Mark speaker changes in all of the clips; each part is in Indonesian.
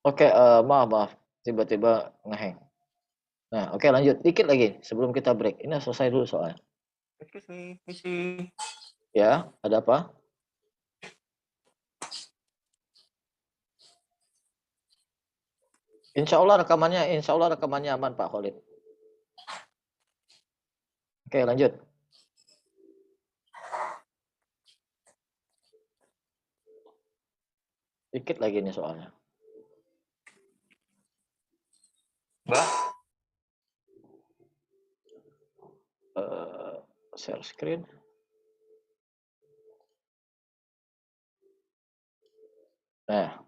Speaker 1: Oke, maaf, tiba-tiba nge-hang. Nah, oke lanjut, dikit lagi sebelum kita break. Ini selesai dulu soalnya.
Speaker 2: Excuse me, misi.
Speaker 1: Ya, ada apa? Insya Allah rekamannya aman Pak Khalid. Oke, lanjut. Dikit lagi nih soalnya.
Speaker 2: Mbak,
Speaker 1: Share screen. Nah,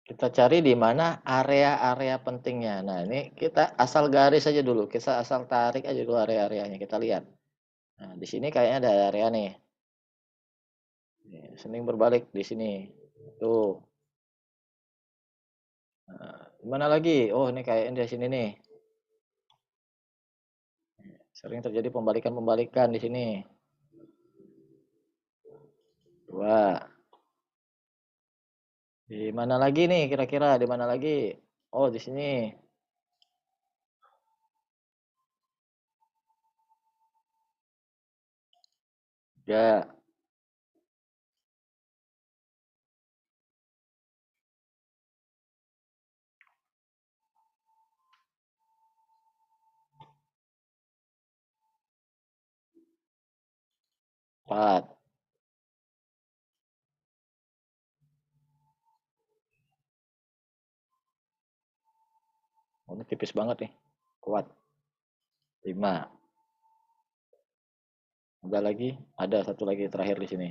Speaker 1: kita cari di mana area-area pentingnya. Nah, ini kita asal garis aja dulu. Kita asal tarik aja dulu area-areanya. Kita lihat. Nah, di sini kayaknya ada area nih. Sening berbalik di sini. Tuh. Nah, mana lagi? Oh, ini kayaknya di sini nih. Sering terjadi pembalikan-pembalikan di sini. Dua. Di mana lagi nih kira-kira? Di mana lagi? Oh, di sini. Ya. Empat. Oh, ini tipis banget nih. Kuat. 5. Ada lagi? Ada satu lagi terakhir di sini.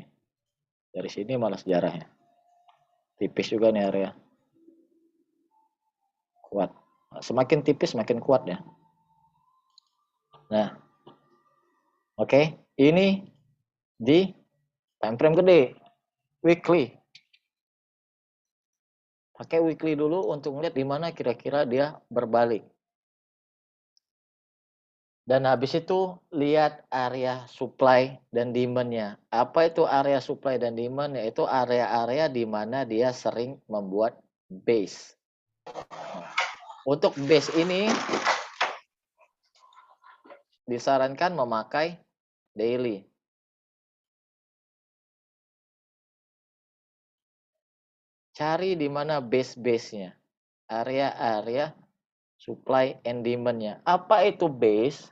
Speaker 1: Dari sini malah sejarahnya. Tipis juga nih area. Kuat. Nah, semakin tipis semakin kuat ya. Nah, oke. Ini di time frame gede. Weekly. Pakai weekly dulu untuk melihat di mana kira-kira dia berbalik. Dan habis itu lihat area supply dan demand-nya. Apa itu area supply dan demand? Yaitu area-area di mana dia sering membuat base. Untuk base ini disarankan memakai daily. Cari di mana base-base-nya. Area-area supply and demand-nya. Apa itu base?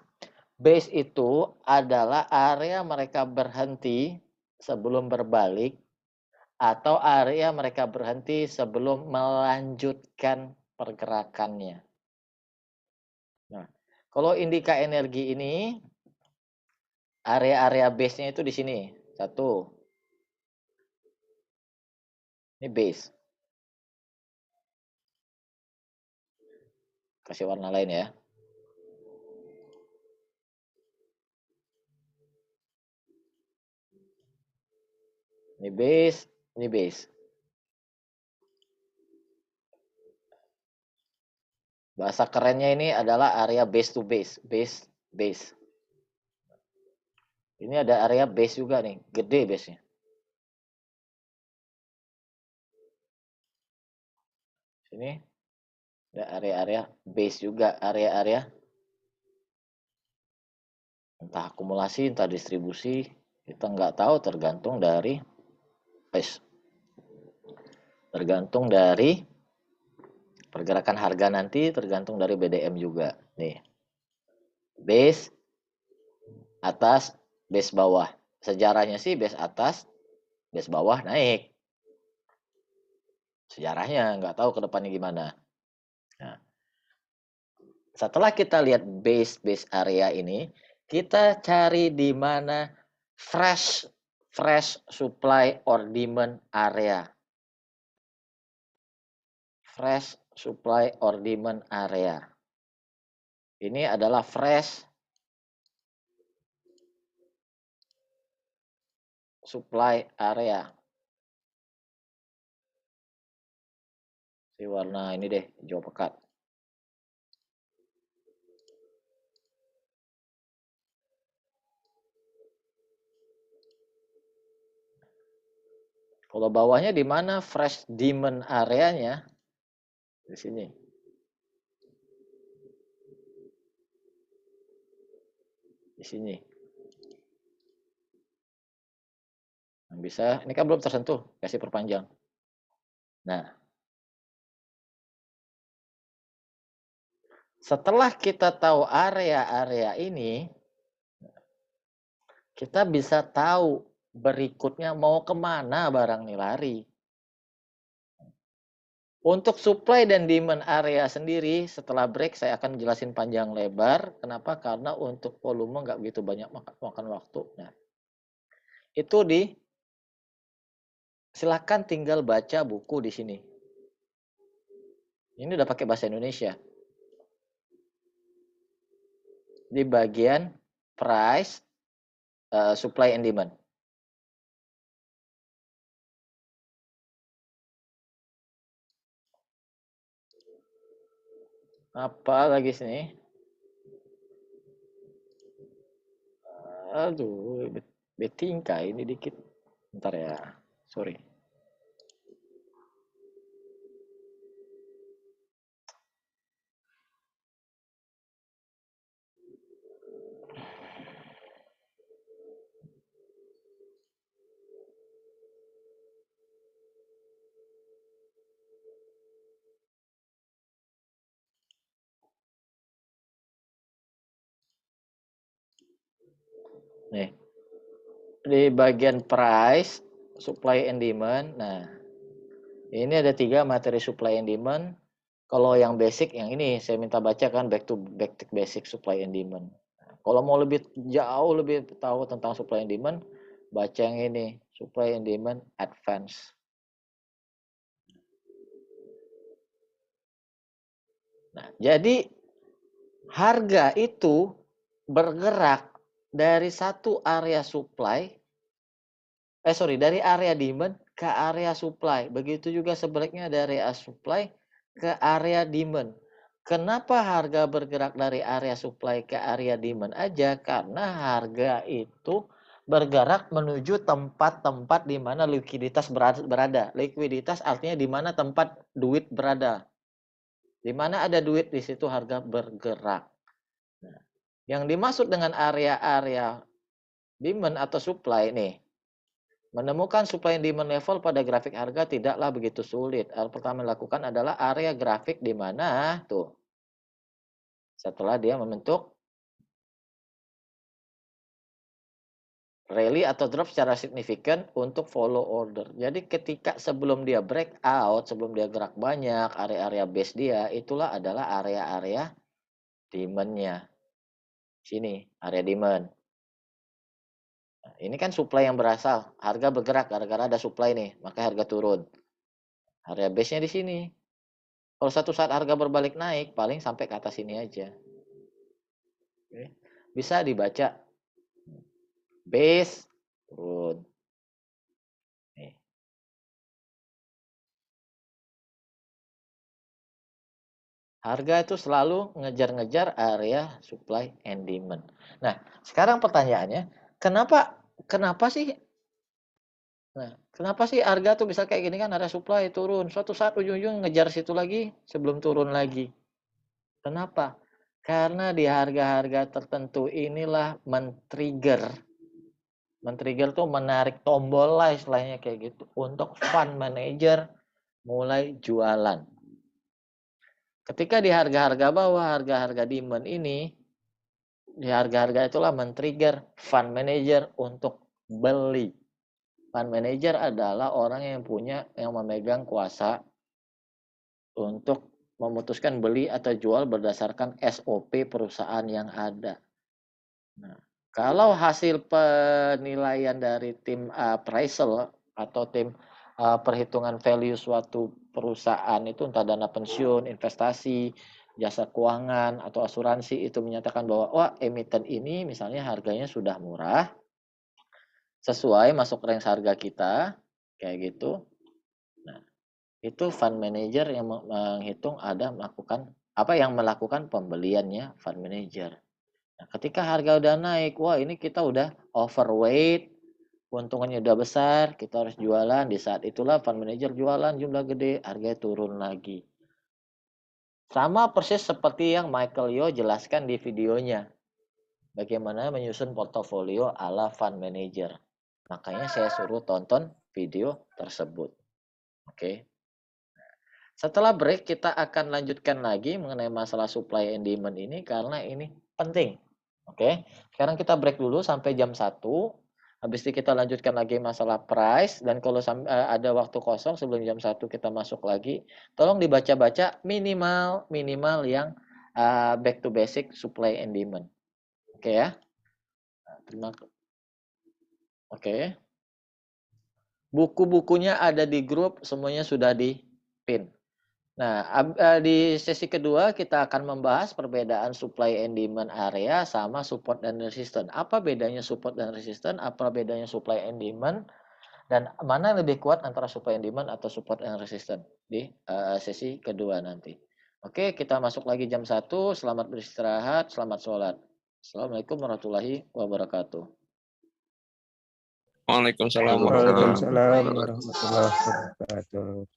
Speaker 1: Base itu adalah area mereka berhenti sebelum berbalik atau area mereka berhenti sebelum melanjutkan pergerakannya. Nah, kalau indika energi ini area-area base-nya itu di sini. Satu. Ini base. Kasih warna lain ya. Ini base, ini base. Bahasa kerennya ini adalah area base to base, base. Ini ada area base juga nih, gede base-nya. Sini ada area-area base juga, area-area entah akumulasi, entah distribusi, kita nggak tahu tergantung dari base. Tergantung dari pergerakan harga nanti, tergantung dari BDM juga. Nih, base atas, base bawah. Sejarahnya sih base atas, base bawah naik. Sejarahnya nggak tahu ke depannya gimana. Nah, setelah kita lihat base area ini, kita cari di mana fresh supply or demand area. Fresh supply or demand area. Ini adalah fresh supply area. Si warna ini deh, hijau pekat. . Kalau bawahnya di mana fresh demand areanya? Di sini. Di sini. Nah, bisa, ini kan belum tersentuh, kasih perpanjang. Nah, setelah kita tahu area-area ini, kita bisa tahu berikutnya mau kemana barang ini lari. Untuk supply dan demand area sendiri, setelah break saya akan jelasin panjang lebar. Kenapa? Karena untuk volume nggak begitu banyak makan waktu. Nah, itu silakan tinggal baca buku di sini. Ini udah pakai bahasa Indonesia. Di bagian price, supply and demand. Apa lagi sini? Aduh, betingkah ini dikit. Bentar ya, sorry. Nih, di bagian price, supply and demand. Nah, ini ada 3 materi supply and demand. Kalau yang basic, yang ini saya minta baca kan back to basic supply and demand. Nah, kalau mau lebih jauh, lebih tahu tentang supply and demand, baca yang ini, supply and demand advance. Nah, jadi harga itu bergerak dari satu area supply, dari area demand ke area supply. Begitu juga sebaliknya dari area supply ke area demand. Kenapa harga bergerak dari area supply ke area demand aja? Karena harga itu bergerak menuju tempat-tempat di mana likuiditas berada. Likuiditas artinya di mana tempat duit berada. Di mana ada duit, di situ harga bergerak. Nah, yang dimaksud dengan area-area demand atau supply nih, menemukan supply and demand level pada grafik harga tidaklah begitu sulit. Hal pertama yang dilakukan adalah area grafik di mana tuh. Setelah dia membentuk rally atau drop secara signifikan untuk follow order. Jadi ketika sebelum dia breakout, sebelum dia gerak banyak, area-area base dia itulah adalah area-area demand-nya. Sini, area demand. Nah, ini kan supply yang berasal, harga bergerak gara-gara ada supply nih, maka harga turun. Area base-nya di sini. Kalau satu saat harga berbalik naik, paling sampai ke atas ini aja. Oke. Bisa dibaca base turun. Nih. Harga itu selalu ngejar-ngejar area supply and demand. Nah, sekarang pertanyaannya, kenapa sih harga tuh bisa kayak gini kan, ada supply turun, suatu saat ujung-ujung ngejar situ lagi sebelum turun lagi. Kenapa? Karena di harga-harga tertentu inilah men-trigger tuh menarik tombol lah istilahnya kayak gitu untuk fund manager mulai jualan. Ketika di harga-harga bawah, harga-harga demand ini, di harga-harga itulah men-trigger fund manager untuk beli. Fund manager adalah orang yang memegang kuasa untuk memutuskan beli atau jual berdasarkan SOP perusahaan yang ada. Nah, kalau hasil penilaian dari tim appraisal atau tim perhitungan value suatu perusahaan itu, entah dana pensiun, investasi, jasa keuangan, atau asuransi, itu menyatakan bahwa wah, emiten ini misalnya harganya sudah murah, sesuai masuk range harga kita, kayak gitu. Nah, itu fund manager yang menghitung yang melakukan pembeliannya fund manager. Nah, ketika harga udah naik, wah ini kita udah overweight, keuntungannya udah besar, kita harus jualan. Di saat itulah fund manager jualan jumlah gede, harganya turun lagi. Sama persis seperti yang Michael Yo jelaskan di videonya. Bagaimana menyusun portofolio ala fund manager. Makanya saya suruh tonton video tersebut. Oke. Setelah break kita akan lanjutkan lagi mengenai masalah supply and demand ini karena ini penting. Oke. Sekarang kita break dulu sampai jam 1. Habis itu kita lanjutkan lagi masalah price dan kalau ada waktu kosong sebelum jam 1 kita masuk lagi, tolong dibaca-baca minimal yang back to basic supply and demand. Oke ya. Oke. Buku-bukunya ada di grup, semuanya sudah di-pin. Nah, di sesi kedua kita akan membahas perbedaan supply and demand area sama support dan resistance. Apa bedanya support dan resistance? Apa bedanya supply and demand? Dan mana yang lebih kuat antara supply and demand atau support and resistance di sesi kedua nanti. Oke, kita masuk lagi jam 1. Selamat beristirahat, selamat sholat. Assalamualaikum warahmatullahi wabarakatuh.
Speaker 2: Waalaikumsalam
Speaker 3: Waalaikumsalam warahmatullahi wabarakatuh.